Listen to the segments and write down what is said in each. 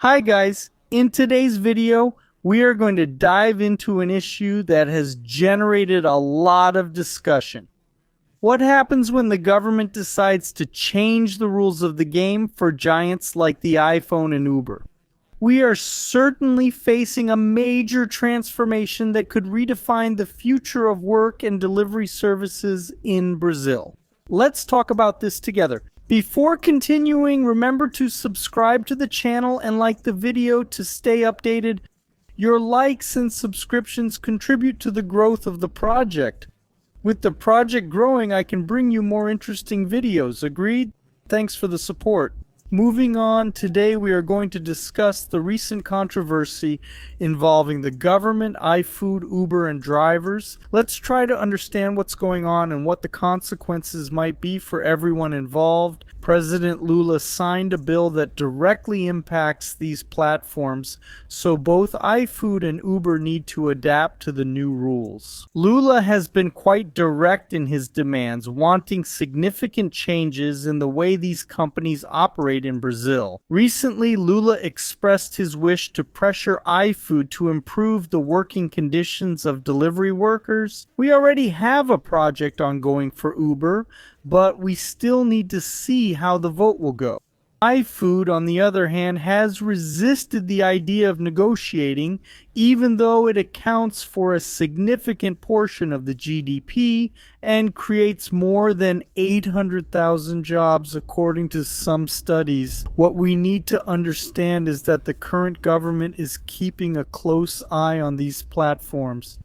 Hi guys, in today's video, we are going to dive into an issue that has generated a lot of discussion. What happens when the government decides to change the rules of the game for giants like the iPhone and Uber? We are certainly facing a major transformation that could redefine the future of work and delivery services in Brazil. Let's talk about this together. Before continuing, remember to subscribe to the channel and like the video to stay updated. Your likes and subscriptions contribute to the growth of the project. With the project growing, I can bring you more interesting videos. Agreed? Thanks for the support. Moving on, today we are going to discuss the recent controversy involving the government, Ifood, Uber, and drivers. Let's try to understand what's going on and what the consequences might be for everyone involved. President Lula signed a bill that directly impacts these platforms, so both Ifood and Uber need to adapt to the new rules. Lula has been quite direct in his demands, wanting significant changes in the way these companies operate in Brazil. Recently, Lula expressed his wish to pressure Ifood to improve the working conditions of delivery workers. We already have a project ongoing for Uber, but we still need to see how the vote will go. Ifood, on the other hand, has resisted the idea of negotiating, even though it accounts for a significant portion of the GDP and creates more than 800,000 jobs, according to some studies. What we need to understand is that the current government is keeping a close eye on these platforms.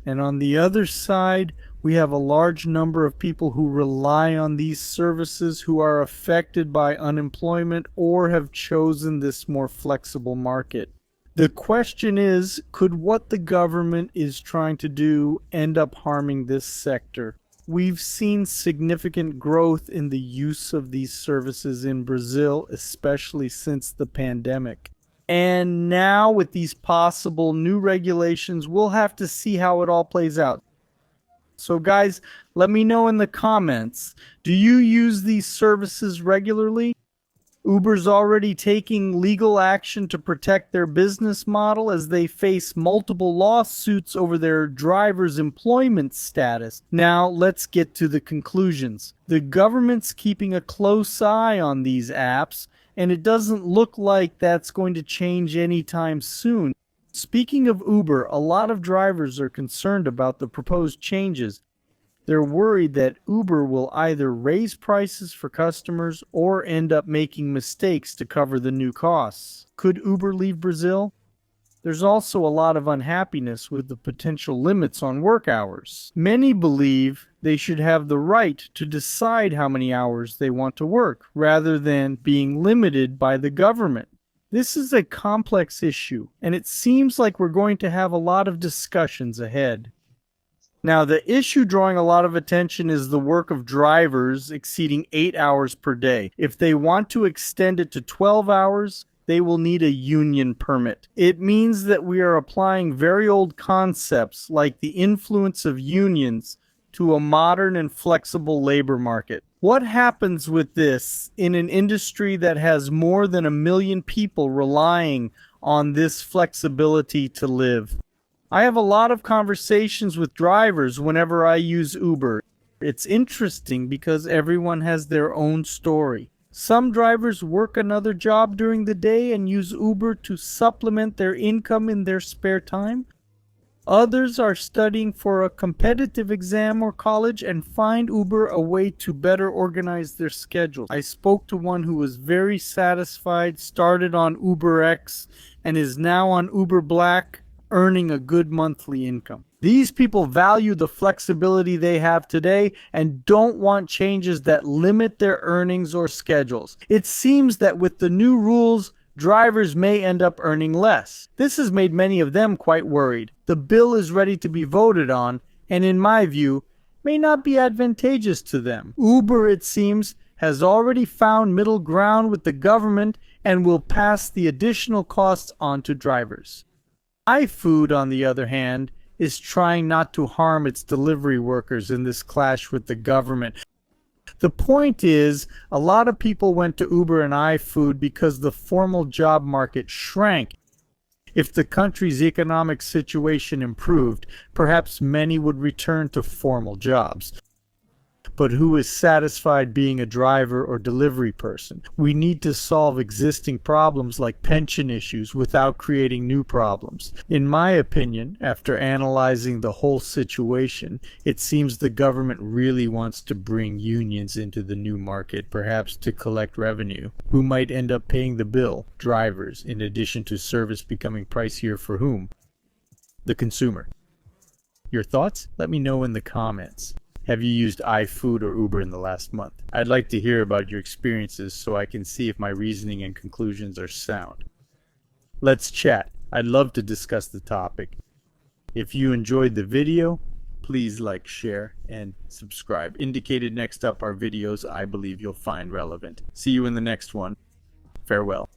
And on the other side, we have a large number of people who rely on these services who are affected by unemployment or have chosen this more flexible market. The question is, could what the government is trying to do end up harming this sector? We've seen significant growth in the use of these services in Brazil, especially since the pandemic. And now with these possible new regulations, we'll have to see how it all plays out. So guys, let me know in the comments, do you use these services regularly? Uber's already taking legal action to protect their business model as they face multiple lawsuits over their drivers' employment status. Now let's get to the conclusions. The government's keeping a close eye on these apps, and it doesn't look like that's going to change anytime soon. Speaking of Uber, a lot of drivers are concerned about the proposed changes. They're worried that Uber will either raise prices for customers or end up making mistakes to cover the new costs. Could Uber leave Brazil? There's also a lot of unhappiness with the potential limits on work hours. Many believe they should have the right to decide how many hours they want to work, rather than being limited by the government. This is a complex issue, and it seems like we're going to have a lot of discussions ahead. Now, the issue drawing a lot of attention is the work of drivers exceeding 8 hours per day. If they want to extend it to 12 hours, they will need a union permit. It means that we are applying very old concepts like the influence of unions to a modern and flexible labor market. What happens with this in an industry that has more than 1 million people relying on this flexibility to live? I have a lot of conversations with drivers whenever I use Uber. It's interesting because everyone has their own story. Some drivers work another job during the day and use Uber to supplement their income in their spare time. Others are studying for a competitive exam or college and find Uber a way to better organize their schedules. I spoke to one who was very satisfied, started on UberX, and is now on Uber Black, earning a good monthly income. These people value the flexibility they have today and don't want changes that limit their earnings or schedules. It seems that with the new rules, drivers may end up earning less. This has made many of them quite worried. The bill is ready to be voted on, and in my view, may not be advantageous to them. Uber, it seems, has already found middle ground with the government and will pass the additional costs on to drivers. Ifood, on the other hand, is trying not to harm its delivery workers in this clash with the government. The point is, a lot of people went to Uber and iFood because the formal job market shrank. If the country's economic situation improved, perhaps many would return to formal jobs. But who is satisfied being a driver or delivery person? We need to solve existing problems like pension issues without creating new problems. In my opinion, after analyzing the whole situation, it seems the government really wants to bring unions into the new market, perhaps to collect revenue. Who might end up paying the bill? Drivers, in addition to service becoming pricier for whom? The consumer. Your thoughts? Let me know in the comments. Have you used iFood or Uber in the last month? I'd like to hear about your experiences so I can see if my reasoning and conclusions are sound. Let's chat. I'd love to discuss the topic. If you enjoyed the video, please like, share, and subscribe. Indicated next up are videos I believe you'll find relevant. See you in the next one. Farewell.